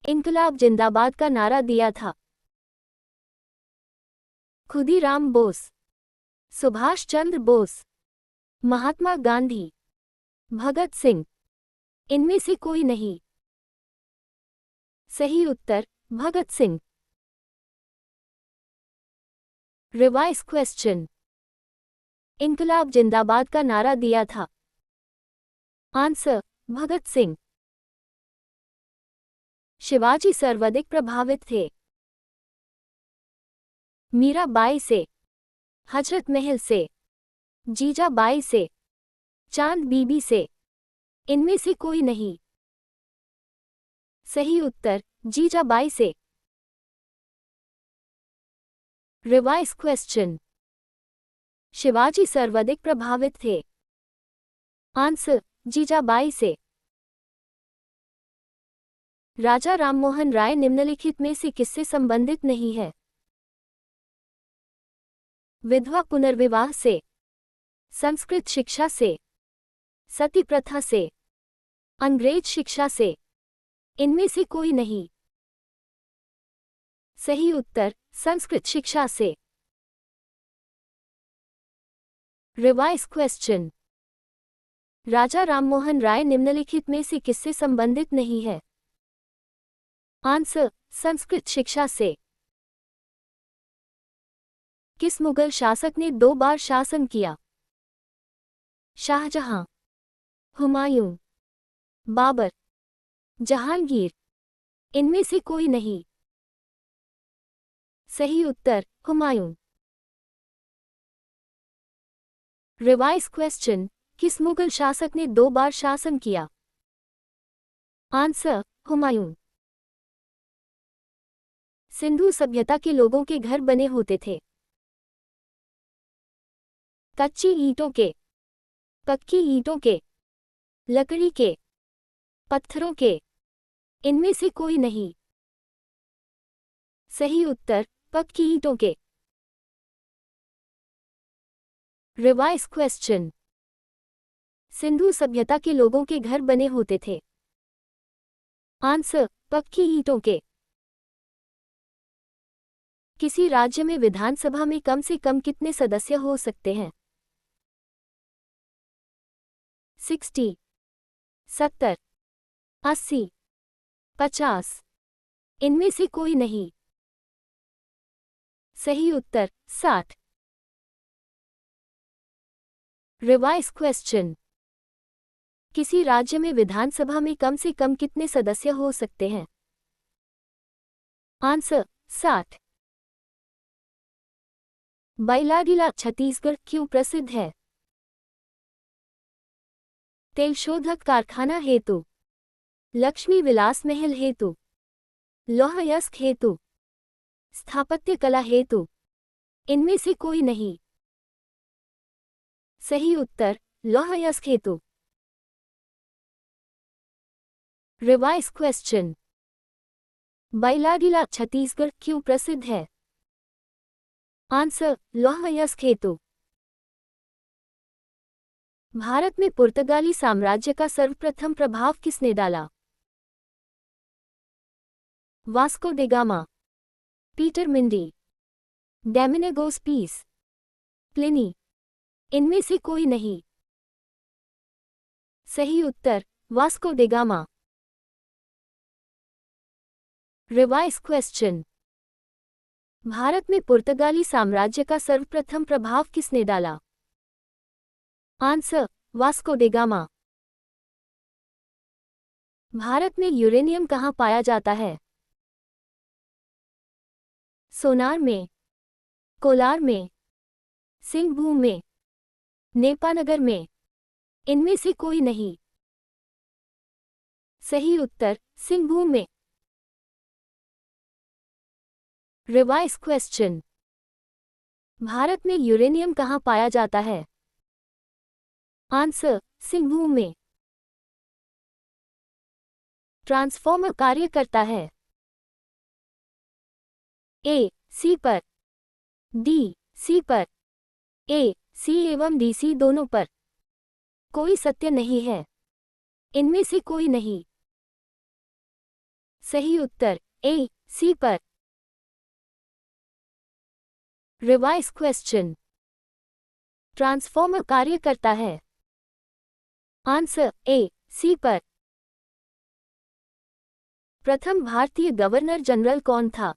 इनकलाब जिंदाबाद का नारा दिया था? खुदीराम बोस, सुभाष चंद्र बोस, महात्मा गांधी, भगत सिंह। इनमें से कोई नहीं। सही उत्तर भगत सिंह। Revise question. इनकलाब जिंदाबाद का नारा दिया था? आंसर भगत सिंह। शिवाजी सर्वाधिक प्रभावित थे? मीराबाई से, हजरत महल से, जीजाबाई से, चांद बीबी से। इनमें से कोई नहीं। सही उत्तर जीजाबाई से। Revise question. शिवाजी सर्वाधिक प्रभावित थे? आंसर जीजाबाई से। राजा राममोहन राय निम्नलिखित में से किससे संबंधित नहीं है? विधवा पुनर्विवाह से, संस्कृत शिक्षा से, सती प्रथा से, अंग्रेज शिक्षा से। इनमें से कोई नहीं। सही उत्तर संस्कृत शिक्षा से। Revise question. राजा राममोहन राय निम्नलिखित में से किससे संबंधित नहीं है? आंसर संस्कृत शिक्षा से। किस मुगल शासक ने 2 बार शासन किया? शाहजहां, हुमायूं, बाबर, जहांगीर। इनमें से कोई नहीं। सही उत्तर हुमायूं। Revise question. किस मुगल शासक ने 2 बार शासन किया? आंसर हुमायूं। सिंधु सभ्यता के लोगों के घर बने होते थे? कच्ची ईंटों के, पक्की ईंटों के, लकड़ी के, पत्थरों के। इनमें से कोई नहीं। सही उत्तर पक्की ईंटों के। Revise question. सिंधु सभ्यता के लोगों के घर बने होते थे? आंसर पक्की ईंटों के। किसी राज्य में विधानसभा में कम से कम कितने सदस्य हो सकते हैं? 60, 70, 80, 50। इनमें से कोई नहीं। सही उत्तर 60। Revise question. किसी राज्य में विधानसभा में कम से कम कितने सदस्य हो सकते हैं? आंसर 60। बैलाडीला छत्तीसगढ़ क्यों प्रसिद्ध है? तेल शोधक कारखाना हेतु, लक्ष्मी विलास महल हेतु, लौह अयस्क हेतु, स्थापत्य कला हेतु। इनमें से कोई नहीं। सही उत्तर लौह अयस्क हेतु। Revise question. बैलाडीला छत्तीसगढ़ क्यों प्रसिद्ध है? आंसर लौह अयस्क हेतु। भारत में पुर्तगाली साम्राज्य का सर्वप्रथम प्रभाव किसने डाला? Vasco da Gama, Peter Mundy, Domingos Paes, Pliny. इनमें से कोई नहीं। सही उत्तर Vasco da Gama. Revise question. Bharat में पुर्तगाली साम्राज्य का सर्वप्रथम प्रभाव किसने डाला? Answer Vasco da Gama. Bharat में यूरेनियम कहाँ पाया जाता है? सोनार में, कोलार में, सिंहभूम में, नेपानगर में। इनमें से कोई नहीं। सही उत्तर सिंहभूम में। Revise question. भारत में यूरेनियम कहाँ पाया जाता है? आंसर सिंहभूम में। ट्रांसफॉर्मर कार्य करता है? ए सी पर, डी सी पर, ए सी एवं डीसी दोनों पर। कोई सत्य नहीं है। इनमें से कोई नहीं। सही उत्तर ए, सी पर। Revise question. ट्रांसफॉर्मर कार्य करता है। आंसर ए, सी पर। प्रथम भारतीय गवर्नर जनरल कौन था?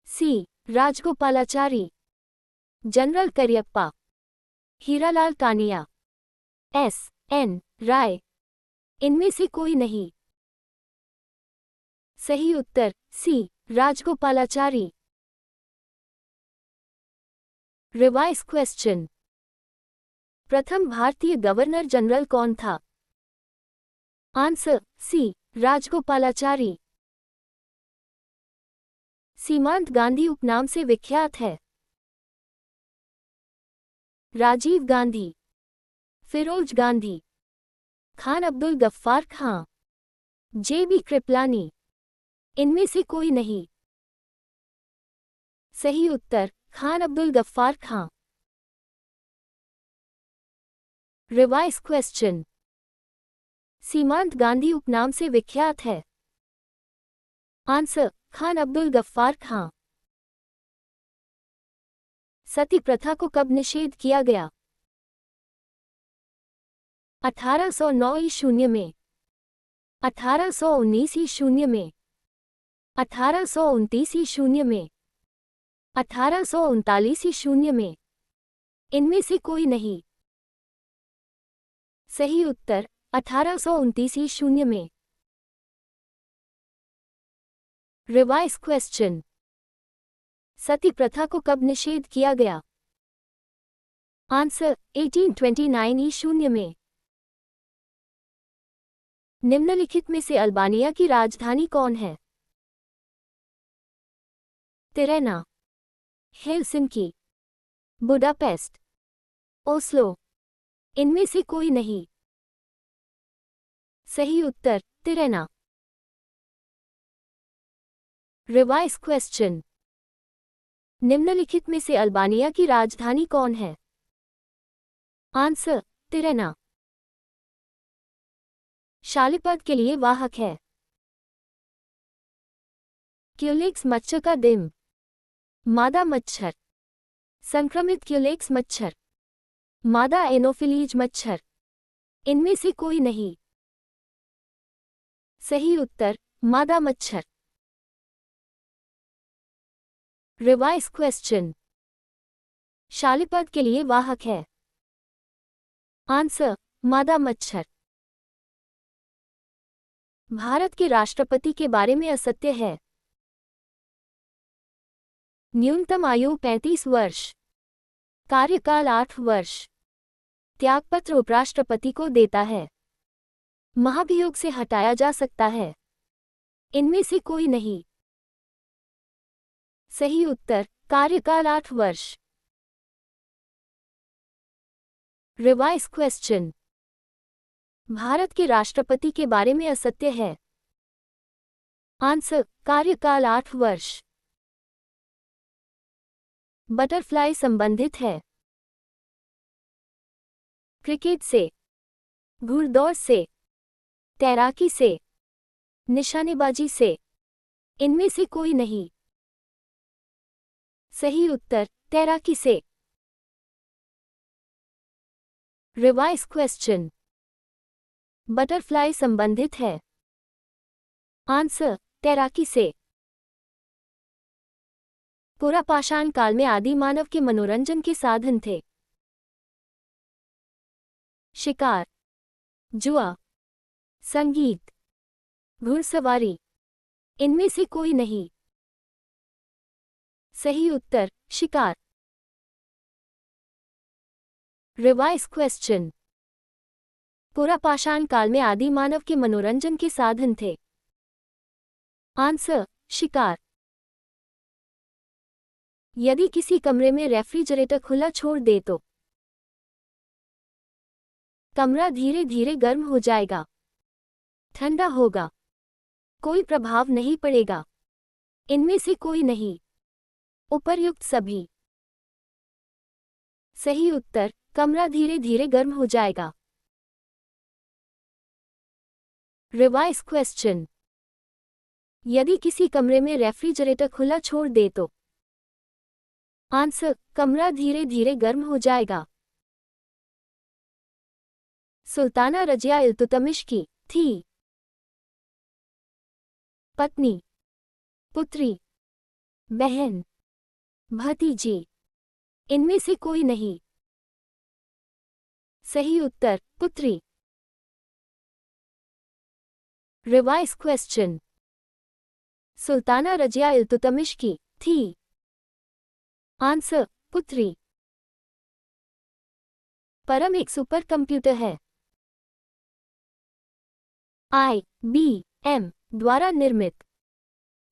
C, Rajagopalachari, general Cariappa, Hiralal Kania, S N Roy. इनमें से कोई नहीं। सही उत्तर सी, राजगोपालाचारी। Revise question. प्रथम भारतीय गवर्नर जनरल कौन था? Answer C, Rajagopalachari. सीमांत गांधी उपनाम से विख्यात है। राजीव गांधी, फिरोज गांधी, खान अब्दुल गफ्फार खां, जे.बी. कृपलानी। इनमें से कोई नहीं। सही उत्तर खान अब्दुल गफ्फार खां। Revise question. सीमांत गांधी उपनाम से विख्यात है। आंसर खान अब्दुल गफ्फार खां। सती प्रथा को कब निषेध किया गया? 1809 ईशून्य में, 1819 ईशून्य में, 1829 ईशून्य में, 1839 ईशून्य में। इनमें से कोई नहीं। सही उत्तर 1829 ईशून्य में। Revise question. सती प्रथा को कब निषेध किया गया? आंसर 1829 ईशून्य में। निम्नलिखित में से अल्बानिया की राजधानी कौन है? तिरेना, हेलसिंकी, बुडापेस्ट, ओस्लो। इनमें से कोई नहीं। सही उत्तर तिरेना। Revise question. निम्नलिखित में से अल्बानिया की राजधानी कौन है? आंसर तिरेना। शालिपद के लिए वाहक है। क्यूलेक्स मच्छर का डिम, मादा मच्छर, संक्रमित क्यूलेक्स मच्छर, मादा एनोफिलीज मच्छर। इनमें से कोई नहीं। सही उत्तर मादा मच्छर। Revise question. शालिपद के लिए वाहक है। आंसर मादा मच्छर। भारत के राष्ट्रपति के बारे में असत्य है। न्यूनतम आयु 35 वर्ष, कार्यकाल 8 वर्ष, त्यागपत्र उपराष्ट्रपति को देता है, महाभियोग से हटाया जा सकता है। इनमें से कोई नहीं। सही उत्तर कार्यकाल 8 वर्ष। Revise question. भारत के राष्ट्रपति के बारे में असत्य है। आंसर कार्यकाल 8 वर्ष। बटरफ्लाई संबंधित है। क्रिकेट से, घुड़दौड़ से, तैराकी से, निशानेबाजी से। इनमें से कोई नहीं। सही उत्तर तैराकी से। Revise question. बटरफ्लाई संबंधित है। आंसर तैराकी से। पुरापाषाण काल में आदि मानव के मनोरंजन के साधन थे। शिकार, जुआ, संगीत, घुड़सवारी। इनमें से कोई नहीं। सही उत्तर शिकार। Revise question. पुरापाषाण काल में आदि मानव के मनोरंजन के साधन थे। आंसर शिकार। यदि किसी कमरे में रेफ्रिजरेटर खुला छोड़ दे तो कमरा धीरे धीरे गर्म हो जाएगा, ठंडा होगा, कोई प्रभाव नहीं पड़ेगा। इनमें से कोई नहीं। उपर्युक्त सभी। सही उत्तर कमरा धीरे धीरे गर्म हो जाएगा। Revise question. यदि किसी कमरे में रेफ्रिजरेटर खुला छोड़ दे तो। आंसर, कमरा धीरे धीरे गर्म हो जाएगा। सुल्ताना रजिया इल्तुतमिश की थी पत्नी, पुत्री, बहन, भतीजी। इनमें से कोई नहीं। सही उत्तर, पुत्री। Revise question. सुल्ताना रजिया इल्तुतमिश की थी। आंसर, पुत्री। परम एक सुपर कंप्यूटर है। IBM द्वारा निर्मित,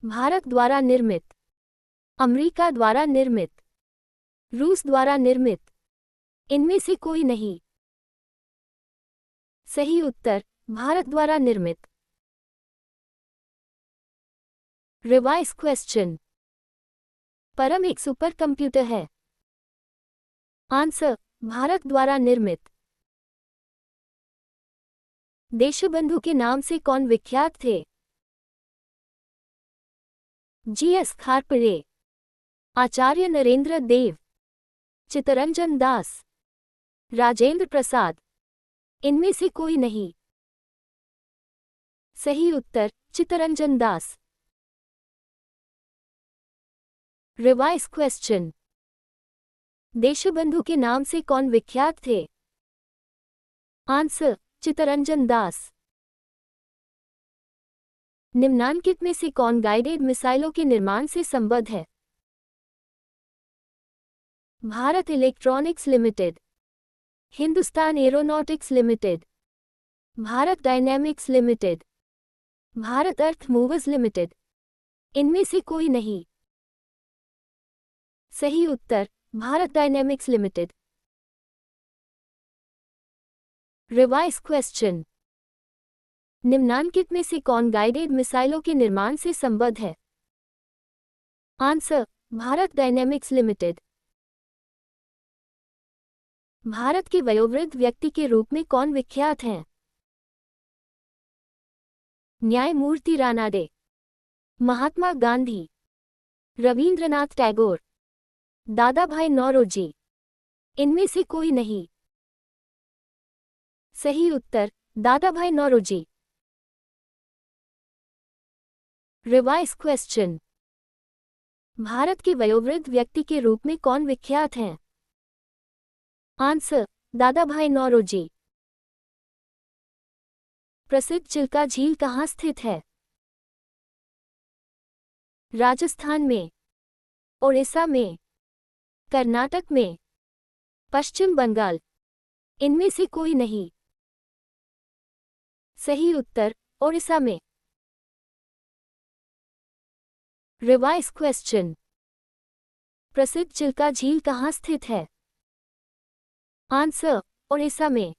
भारत द्वारा निर्मित, अमेरिका द्वारा निर्मित, रूस द्वारा निर्मित। इनमें से कोई नहीं। सही उत्तर, भारत द्वारा निर्मित। Revise question. परम एक सुपर कंप्यूटर है। आंसर, भारत द्वारा निर्मित। देशबंधु के नाम से कौन विख्यात थे? GS खारपड़े, आचार्य नरेंद्र देव, चित्तरंजन दास, राजेंद्र प्रसाद। इनमें से कोई नहीं। सही उत्तर, चित्तरंजन दास। Revise question. देशबंधु के नाम से कौन विख्यात थे? आंसर, चित्तरंजन दास। निम्नांकित में से कौन गाइडेड मिसाइलों के निर्माण से संबद्ध है? Bharat electronics limited, Hindustan aeronautics limited, Bharat dynamics limited, Bharat earth movers limited. इनमें से कोई नहीं। सही उत्तर, Bharat dynamics limited. Revise question. निम्नांकित में से कौन गाइडेड मिसाइलों के निर्माण से संबद्ध है? Answer, Bharat dynamics limited. Bharat के वयोवृद्ध व्यक्ति के रूप में कौन विख्यात हैं? न्यायमूर्ति रानाडे, महात्मा गांधी, रवींद्रनाथ टैगोर, दादाभाई नौरोजी। इनमें से कोई नहीं। सही उत्तर, दादाभाई नौरोजी। Revise question. भारत के वयोवृद्ध व्यक्ति के रूप में कौन विख्यात हैं? आंसर, दादाभाई नौरोजी। प्रसिद्ध चिल्का झील कहाँ स्थित है? राजस्थान में, ओडिशा में, कर्नाटक में, पश्चिम बंगाल। इनमें से कोई नहीं। सही उत्तर, ओडिशा में। Revise question. प्रसिद्ध चिल्का झील कहाँ स्थित है? आंसर, ओडिशा में।